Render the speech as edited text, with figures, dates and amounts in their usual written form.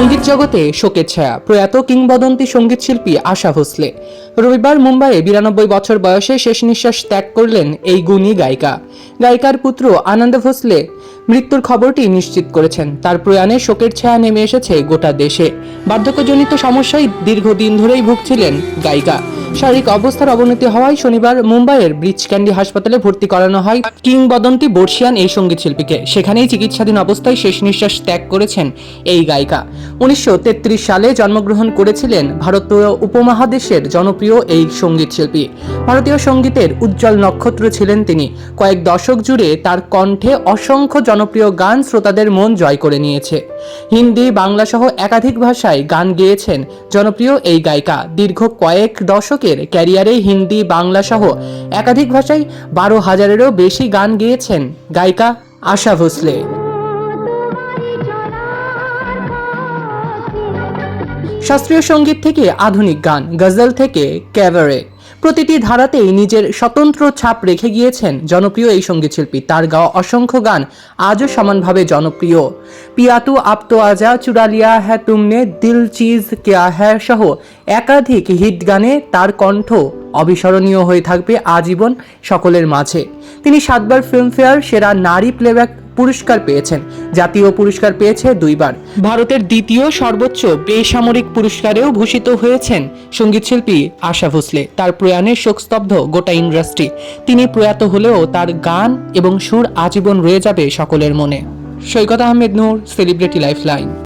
সঙ্গীত জগতে শোকের ছায়া প্রয়াত কিংবদন্তি সঙ্গীত শিল্পী আশা ভোসলে। রবিবার মুম্বাইয়ে 92 বছর বয়সে শেষ নিঃশ্বাস ত্যাগ করলেন এই গুণী গায়িকা। গায়িকার পুত্র আনন্দ ভোসলে মৃত্যুর খবরটি নিশ্চিত করেছেন। তার প্রয়াণে শোকের ছায়া নেমে এসেছে গোটা দেশে। বার্ধক্যজনিত সমস্যায় দীর্ঘদিন ধরেই ভুগছিলেন গায়িকা। শারীরিক অবস্থার অবনতি হওয়ায় শনিবার মুম্বাইয়ের ব্রিচ ক্যান্ডি হাসপাতালে ভর্তি করানো হয় কিংবদন্তি বর্ষিয়ান এই সঙ্গীত শিল্পীকে। সেখানেই চিকিৎসাধীন অবস্থায় শেষ নিঃশ্বাস ত্যাগ করেছেন এই গায়িকা। 1933 সালে জন্মগ্রহণ করেছিলেন ভারতীয় উপমহাদেশের জনপ্রিয় এই সঙ্গীত শিল্পী। ভারতীয় সঙ্গীতের উজ্জ্বল নক্ষত্র ছিলেন তিনি। কয়েক দশক জুড়ে তার কণ্ঠে অসংখ্য জনপ্রিয় গান শ্রোতাদের মন জয় করে নিয়েছে। হিন্দি, বাংলা সহ একাধিক ভাষায় গান গেয়েছেন জনপ্রিয় এই গায়িকা। দীর্ঘ কয়েক দশকের ক্যারিয়ারে হিন্দি, বাংলা সহ একাধিক ভাষায় 12,000-এরও বেশি গান গেয়েছেন গায়িকা আশা ভোসলে। শাস্ত্রীয় সঙ্গীত থেকে আধুনিক গান, গজল থেকে ক্যাবারে, প্রতিটি ধারাতেই নিজের স্বতন্ত্র ছাপ রেখে গিয়েছেন জনপ্রিয় এই সঙ্গীত শিল্পী। তার গাওয়া অসংখ্য গান আজও সমানভাবে জনপ্রিয়। পিয়া তু আব তো আজা, চুরা লিয়া হ্যায় তুমনে, দিল চিজ কেয়া হ্যায় সহ একাধিক হিট গানে তার কণ্ঠ অবিস্মরণীয় হয়ে থাকবে আজীবন সকলের মাঝে। তিনি 7 বার ফিল্মফেয়ার সেরা নারী প্লেব্যাক পুরস্কার পেয়েছেন। জাতীয় পুরস্কার পেয়েছে 2 বার। ভারতের দ্বিতীয় সর্বোচ্চ বেসামরিক পুরস্কারেও ভূষিত হয়েছেন সঙ্গীতশিল্পী আশা ভোসলে। তার প্রয়াণে শোকস্তব্ধ গোটা ইন্ডাস্ট্রি। তিনি প্রয়াত হলেও তার গান এবং সুর আজীবন রয়ে যাবে সকলের মনে। সৈকত আহমেদ নূর, সেলিব্রিটি লাইফলাইন।